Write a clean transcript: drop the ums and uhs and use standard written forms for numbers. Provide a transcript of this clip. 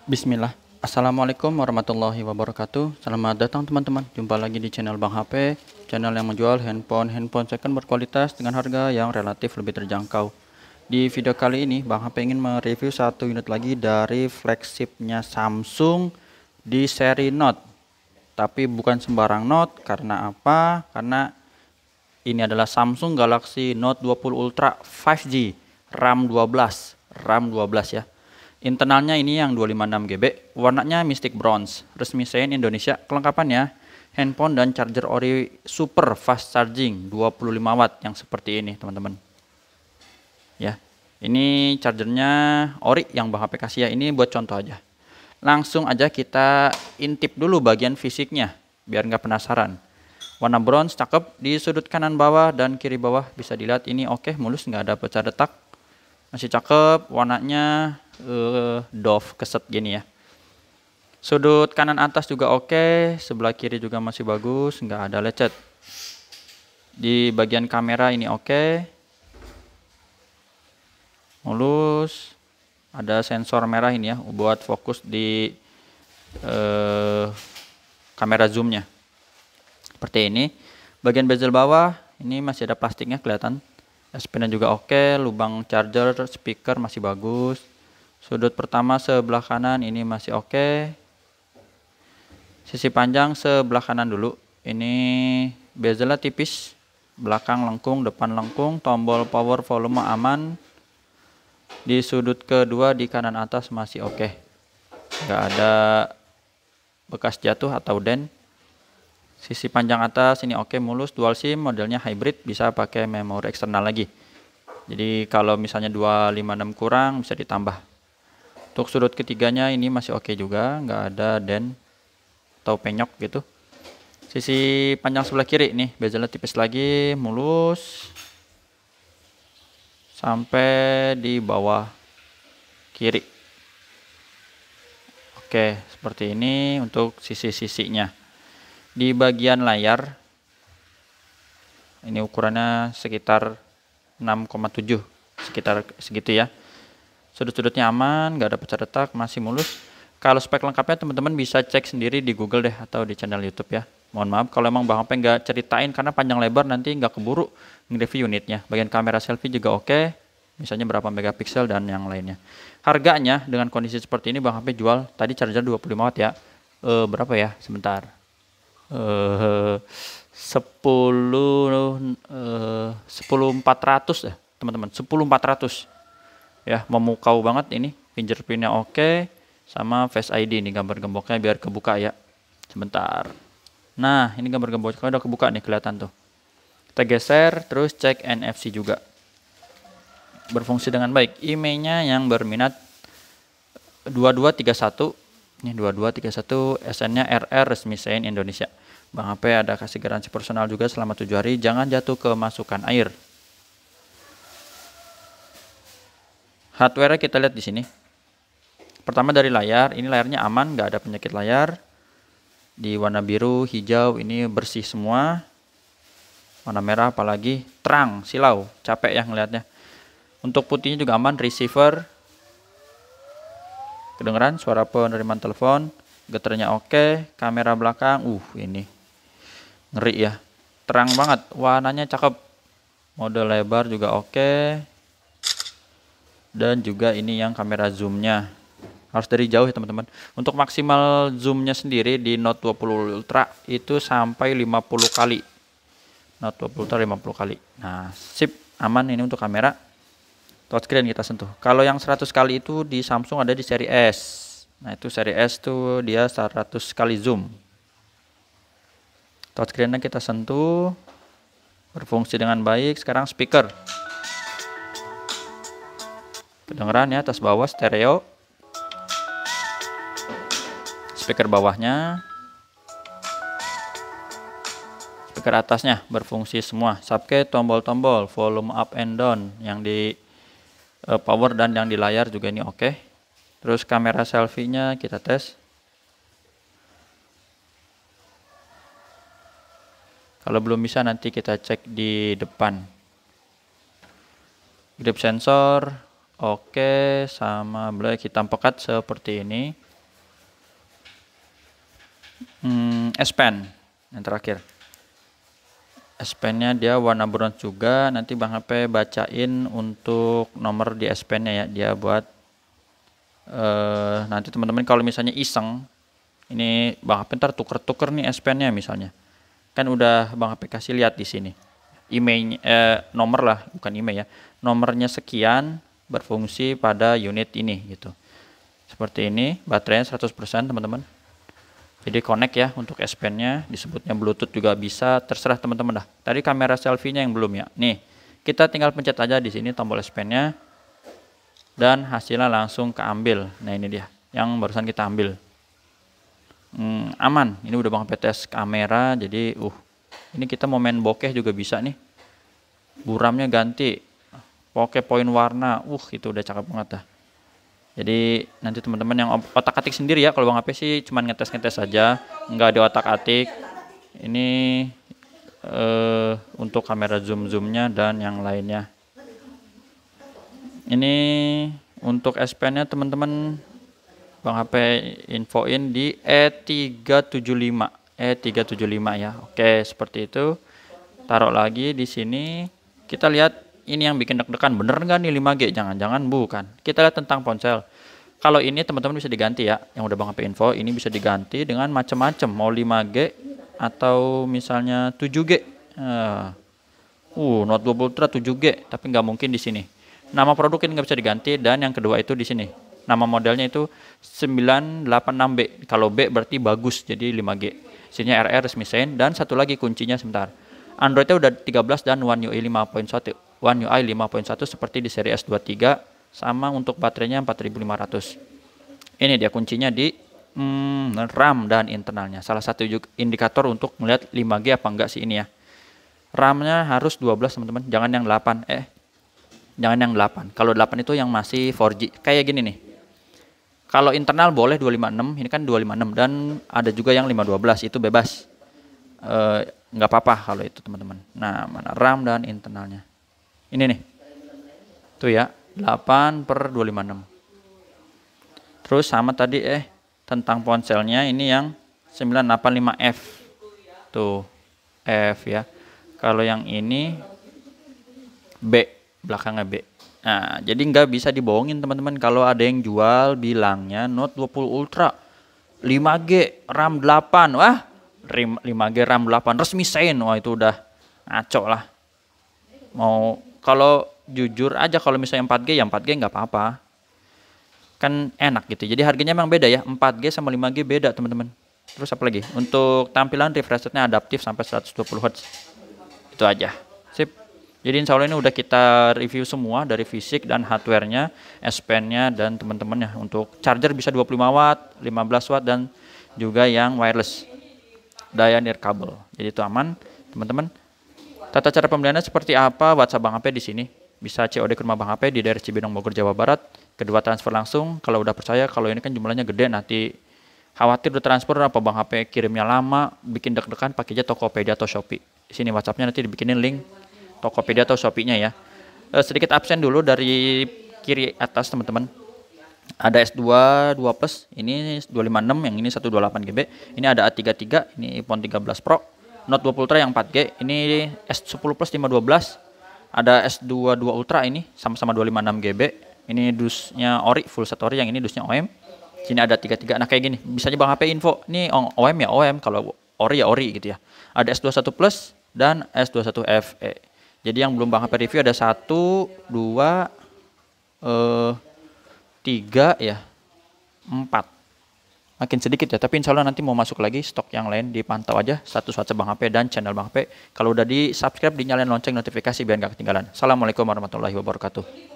Bismillah. Assalamualaikum warahmatullahi wabarakatuh. Selamat datang teman-teman. Jumpa lagi di channel Bang HP, channel yang menjual handphone second berkualitas dengan harga yang relatif lebih terjangkau. Di video kali ini Bang HP ingin mereview satu unit lagi dari flagshipnya Samsung di seri Note. Tapi bukan sembarang Note, karena apa? Karena ini adalah Samsung Galaxy Note 20 Ultra 5G, RAM 12 ya. Internalnya ini yang 256 GB, warnanya Mystic Bronze, resmi Sein Indonesia. Kelengkapannya, handphone dan charger ori super fast charging 25 watt yang seperti ini teman-teman. Ya, ini chargernya ori yang Bang HP kasih ya, ini buat contoh aja. Langsung aja kita intip dulu bagian fisiknya, biar nggak penasaran. Warna bronze cakep, di sudut kanan bawah dan kiri bawah bisa dilihat ini oke, mulus, nggak ada pecah detak. Masih cakep, warnanya doff keset gini ya. Sudut kanan atas juga oke, sebelah kiri juga masih bagus, nggak ada lecet. Di bagian kamera ini oke, mulus. Ada sensor merah ini ya, buat fokus di kamera zoomnya. Seperti ini. Bagian bezel bawah ini masih ada plastiknya kelihatan. S-Pen juga oke, lubang charger, speaker masih bagus. Sudut pertama sebelah kanan ini masih oke. Sisi panjang sebelah kanan dulu. Ini bezelnya tipis, belakang lengkung, depan lengkung, tombol power volume aman. Di sudut kedua di kanan atas masih oke. Nggak ada bekas jatuh atau dent. Sisi panjang atas ini oke, mulus, dual SIM, modelnya hybrid, bisa pakai memori eksternal lagi. Jadi kalau misalnya 256 kurang bisa ditambah. Untuk sudut ketiganya ini masih oke juga, nggak ada dent atau penyok gitu. Sisi panjang sebelah kiri nih, bezelnya tipis lagi, mulus. Sampai di bawah kiri. Oke, seperti ini untuk sisi-sisinya. Di bagian layar ini ukurannya sekitar 6,7, sekitar segitu ya. Sudut-sudutnya aman, nggak ada pecah retak, masih mulus. Kalau spek lengkapnya teman-teman bisa cek sendiri di Google deh atau di channel YouTube ya. Mohon maaf kalau emang Bang HP nggak ceritain karena panjang lebar nanti nggak keburu nge-review unitnya. Bagian kamera selfie juga oke, misalnya berapa megapiksel dan yang lainnya. Harganya dengan kondisi seperti ini Bang HP jual tadi charger 25 watt ya. Berapa ya? Sebentar. 10.400 ya teman-teman, 10.400 ya, memukau banget ini. Fingerprintnya oke, sama Face ID ini gambar gemboknya biar kebuka ya. Sebentar, nah ini gambar gemboknya udah kebuka nih, kelihatan tuh. Kita geser terus cek NFC juga berfungsi dengan baik. IMEI-nya yang berminat 2231, ini 2231, SN-nya RR, resmi Sein Indonesia. Bang HP ada kasih garansi personal juga selama 7 hari, jangan jatuh ke masukan air. Hardware kita lihat di sini. Pertama dari layar, ini layarnya aman, nggak ada penyakit layar. Di warna biru, hijau ini bersih semua. Warna merah apalagi terang, silau, capek ya ngelihatnya. Untuk putihnya juga aman, receiver. Kedengeran suara penerimaan telepon, getarnya oke, kamera belakang, ini ngeri ya, terang banget, warnanya cakep, mode lebar juga oke, dan juga ini yang kamera zoomnya harus dari jauh ya teman-teman. Untuk maksimal zoomnya sendiri di Note 20 Ultra itu sampai 50 kali. Note 20 Ultra 50 kali. Nah, sip, aman ini untuk kamera. Touchscreen kita sentuh. Kalau yang 100 kali itu di Samsung ada di seri S. Nah, itu seri S tuh dia 100 kali zoom. Touchscreen-nya kita sentuh, berfungsi dengan baik. Sekarang speaker, kedengeran ya, atas bawah stereo. Speaker bawahnya, speaker atasnya berfungsi semua. Subke, tombol-tombol, volume up and down yang di power dan yang di layar juga ini oke. Terus kamera selfie-nya kita tes. Kalau belum bisa nanti kita cek di depan. Grip sensor oke, sama black hitam pekat seperti ini. S Pen yang terakhir. S Pen-nya dia warna bronze juga. Nanti Bang HP bacain untuk nomor di S Pen-nya ya. Dia buat nanti teman-teman kalau misalnya iseng, ini Bang HP ntar tuker-tuker nih S Pen-nya misalnya. Kan udah Bang HP kasih lihat di sini. Email nomor lah, bukan email ya. Nomornya sekian berfungsi pada unit ini gitu. Seperti ini, baterainya 100% teman-teman. Jadi connect ya untuk S Pen-nya, disebutnya Bluetooth juga bisa, terserah teman-teman dah. Tadi kamera selfie-nya yang belum ya. Nih, kita tinggal pencet aja di sini tombol S Pen-nya dan hasilnya langsung keambil. Nah, ini dia yang barusan kita ambil. Aman. Ini udah Bang tes kamera, jadi ini kita mau main bokeh juga bisa nih. Buramnya ganti, pakai poin warna, itu udah cakep banget dah. Jadi nanti teman-teman yang otak-atik sendiri ya. Kalau Bang HP sih cuman ngetes-ngetes saja, nggak ada otak-atik. Ini untuk kamera zoom-zoomnya dan yang lainnya. Ini untuk S Pen-nya teman-teman Bang HP infoin di E375. E375 ya. Oke, seperti itu. Taruh lagi di sini. Kita lihat ini yang bikin deg-degan, bener nggak nih 5G? Jangan-jangan bukan. Kita lihat tentang ponsel. Kalau ini teman-teman bisa diganti ya, yang udah Bang HP info, ini bisa diganti dengan macam-macam, mau 5G atau misalnya 7G. Note 20 Ultra 7G, tapi nggak mungkin di sini. Nama produk ini nggak bisa diganti, dan yang kedua itu di sini. Nama modelnya itu 986B. Kalau B berarti bagus, jadi 5G. Sininya RR resmi sign, dan satu lagi kuncinya sebentar. Android-nya udah 13 dan One UI 5.1. One UI 5.1 seperti di seri S23, sama untuk baterainya 4500. Ini dia kuncinya di RAM dan internalnya. Salah satu indikator untuk melihat 5G apa enggak sih ini ya. RAM-nya harus 12 teman-teman, jangan yang 8. Jangan yang 8. Kalau 8 itu yang masih 4G. Kayak gini nih. Kalau internal boleh 256, ini kan 256, dan ada juga yang 512, itu bebas. Nggak apa-apa kalau itu teman-teman. Nah, mana RAM dan internalnya. Ini nih. Tuh ya, 8/256. Terus sama tadi tentang ponselnya, ini yang 985F. Tuh, F ya. Kalau yang ini B, belakangnya B. Nah, jadi nggak bisa dibohongin teman-teman kalau ada yang jual bilangnya Note 20 Ultra 5G RAM 8. Wah, 5G RAM 8 resmi sign. Wah, itu udah ngaco lah. Mau kalau jujur aja, kalau misalnya 4G ya 4G nggak apa-apa. Kan enak gitu. Jadi harganya memang beda ya. 4G sama 5G beda teman-teman. Terus apa lagi? Untuk tampilan refresh rate-nya adaptif sampai 120 Hz. Itu aja. Sip. Jadi insya Allah ini udah kita review semua dari fisik dan hardware-nya, S Pen-nya, dan teman-temannya. Untuk charger bisa 25 watt, 15 watt, dan juga yang wireless. Daya nirkabel. Jadi itu aman, teman-teman. Tata cara pembeliannya seperti apa? WhatsApp Bang HP di sini. Bisa COD ke rumah Bang HP di daerah Cibinong, Bogor, Jawa Barat. Kedua transfer langsung. Kalau udah percaya, kalau ini kan jumlahnya gede, nanti khawatir udah transfer apa Bang HP kirimnya lama, bikin deg-degan, pakai aja Tokopedia atau Shopee. Di sini WhatsApp-nya nanti dibikinin link Tokopedia atau Shopee-nya ya. Sedikit absen dulu dari kiri atas teman-teman. Ada S2 2 Plus, ini 256, yang ini 128 GB. Ini ada A33, ini iPhone 13 Pro. Note 20 Ultra yang 4G, ini S10 Plus 512. Ada S22 Ultra, ini sama-sama 256 GB. Ini dusnya ori, full set ori, yang ini dusnya OEM. Sini ada 33. Nah, kayak gini. Bisanya Bang HP info. Ini OEM ya OEM, kalau ori ya ori gitu ya. Ada S21 Plus dan S21 FE. Jadi yang belum Bang HP review ada 1, 2, 3 ya, 4. Makin sedikit ya, tapi insya Allah nanti mau masuk lagi stok yang lain. Dipantau aja status WhatsApp Bang HP dan channel Bang HP. Kalau udah di subscribe, dinyalain lonceng notifikasi biar nggak ketinggalan. Assalamualaikum warahmatullahi wabarakatuh.